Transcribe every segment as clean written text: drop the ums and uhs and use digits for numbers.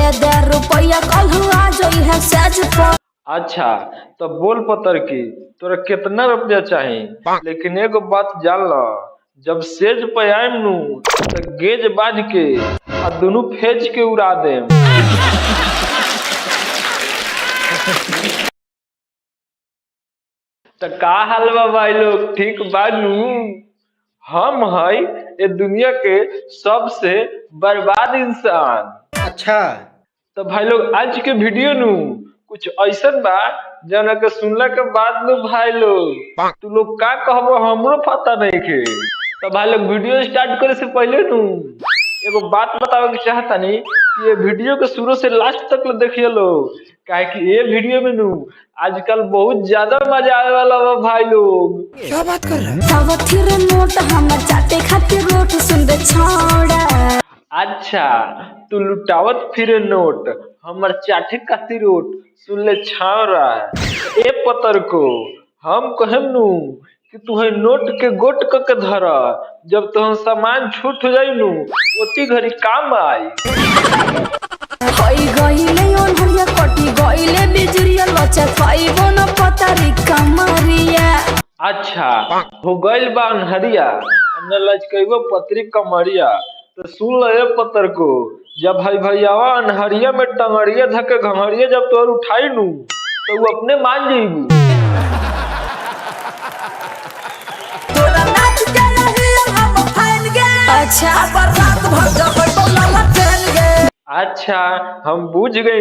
दे दे रुपया कल आ जाई है सेज पर। अच्छा तो बोल पतर की तोरा कितना रुपया चाहिए, लेकिन एगो बात जान ल, जब सेज पे आएम नु तो गेज बांध के आ दोनों फेज के उड़ा देम। तो का हाल बा भाई लोग, ठीक बानू? हम है ये दुनिया के सबसे बर्बाद इंसान। अच्छा तो भाई लोग आज के वीडियो नु कुछ ऐसा बा जना के सुनला के बाद नु भाई लोग तू लोग का कहबो हमरो पता नहीं के। तो भाई लोग वीडियो स्टार्ट करे से पहले नु एगो बात बतावे के चाहता नहीं कि ये वीडियो के शुरू से लास्ट तक देखिए लो, काहे कि ये वीडियो में नु आजकल बहुत ज्यादा मजा आने वाला बा भाई लोग। क्या बात कर रहे हैं? सावथिर नोट हमर चाटे खातिर रोट सुन दे छौड़ा। अच्छा तू लुटावत फिरे नोट हमर चाटे खातिर रोट सुन ले छावरा। ए पतर को हम कहम नु कि तुहे नोट के गोट क के धर, जब तुहर सामान छूट हो जाई नु ओती घड़ी काम आई। होई गइले ओनहरिया कटी गइले बिजुरिया लचा खाइबो न पतारी कमरिया। अच्छा हो गइल बा अनहरिया न लचकइबो पतरी कमरिया। तो सुन ल ए पतर को, जब भाई भैयावा अनहरिया में टंगड़िया धके घमरिया जब तोर उठाई नु तो वो अपने मान जाइबू। तोरा नाच के रही हम फाइन गे। अच्छा बरसात भर जबै बोला ट्रेन गे। अच्छा हम बुझ गई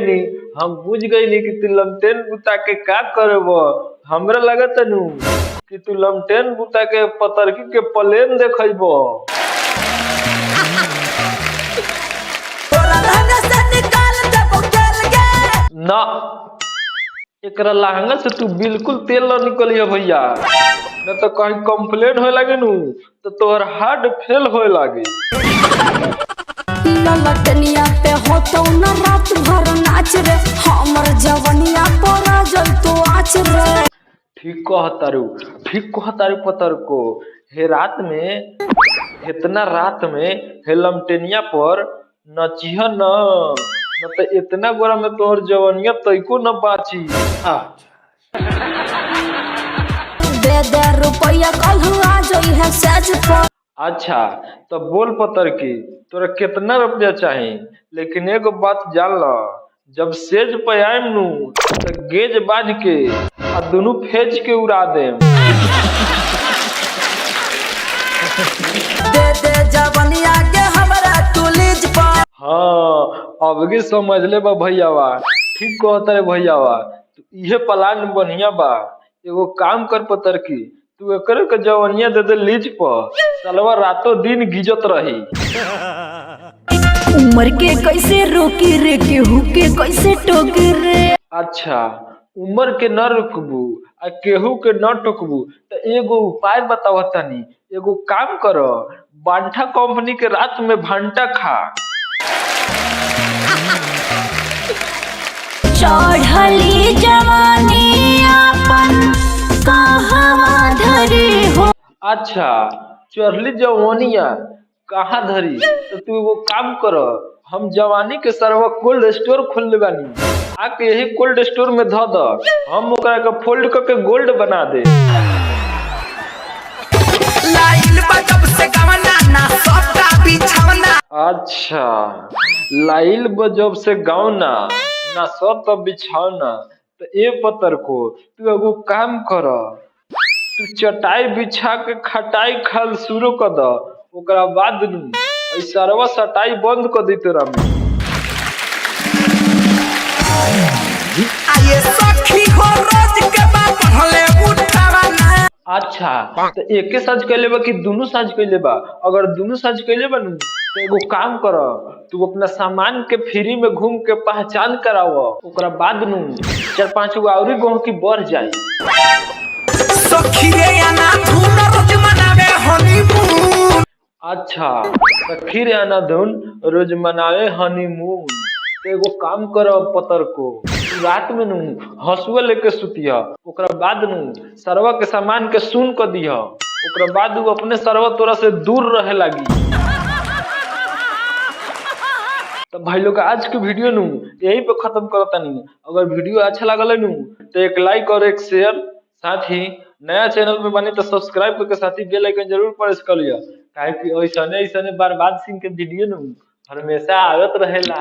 नी कि तू लमटेन बुता के का करबो। हमरा लगत नु कि तू लमटेन बुता के पतरकी के प्लेन देखइबो। ना एकरा लहंगा से तू बिल्कुल तेल न निकलियो भैया, न तो कहीं कंप्लेन होए लगे नु तो तोहर हार्ट फेल होए लागे। ललटनिया पे होतो न रात भर नाच रे, हमर जवनिया पर जल तो आच रे। ठीक कहतारू पतर को, हे रात में इतना रात में हे लमटेनिया पर नचिह न तो इतना गोरा में तोहर जवनिया तैको न बाची। दे दे रुपया कल आ जाई है सेज पर। अच्छा तो बोल पतर की तोरा कितना रुपया चाहिए, लेकिन एगो बात जान ल, जब सेज पे आएम नु तो गेज बांध के आ दोनों फेज के उड़ा देम। दे दे जवनिया के हमरा तुलिज पर। हाँ अब के समझ ले बा भैयावा, ठीक कहता रे भैयावा, तो इहे प्लान बढ़िया बा। एगो काम कर पतर की तू एकरे के जवनिया दे दे लीज पर, सालवा रातों दिन गिजत रही। उम्र के कैसे रोकी रे, केहू के कैसे टोकी रे। अच्छा उम्र के न रुकबू आ केहू के न टोकबू तो एगो उपाय बतावा तनी। एगो काम करो, बांठा कंपनी के रात में भांटा खा। चढ़ली जवानी अपन कहवा धरी हो। अच्छा चढ़ली जवानिया कहाँ धरी, तो तू एगो काम कर, हम जवानी के सरवा कोल्ड स्टोर खोलले बानी, आके यही कोल्ड स्टोर में धो द, हम ओकरा के फोल्ड करके गोल्ड बना दे। अच्छा लाइल बजब से गावना ना सब तब बिछावना। तो ए पतर को तू एगो काम कर, तू चटाई बिछा के खटाई खाल शुरू कर द, ओकरा बाद नु सरवा सटाई बंद कर दी तोरा में। अच्छा तो एके साज कैले बा कि दोनों साज कैले बा? अगर दोनों साज कैले बा नु तो एगो काम कर, तू अपना सामान के फ्री में घूम के पहचान कराव, ओकरा बाद नु 4-5 गो औरी गोह की बढ़ जाई। अच्छा तो फिर आना धुन रोज मनावे हनीमून। तो एगो काम कर पतर को, रात में नु हंसुआ लेके सुतिया, ओकरा बाद नु सरवा के सामान के सुन कर दिया, ओकरा बाद वो अपने सरवा तोरा से दूर रहे लगी। तो भाई लोग आज के वीडियो नु यहीं पे खत्म करता नहीं। अगर वीडियो अच्छा लगल नु तो एक लाइक और एक शेयर, साथ ही नया चैनल में बने तो सब्सक्राइब करके साथ ही बेल आइकन जरूर प्रेस कर लिया, काहे कि ऐसने ऐसने बर्बाद सिंह के वीडियो नु हमेशा आवत रहेला।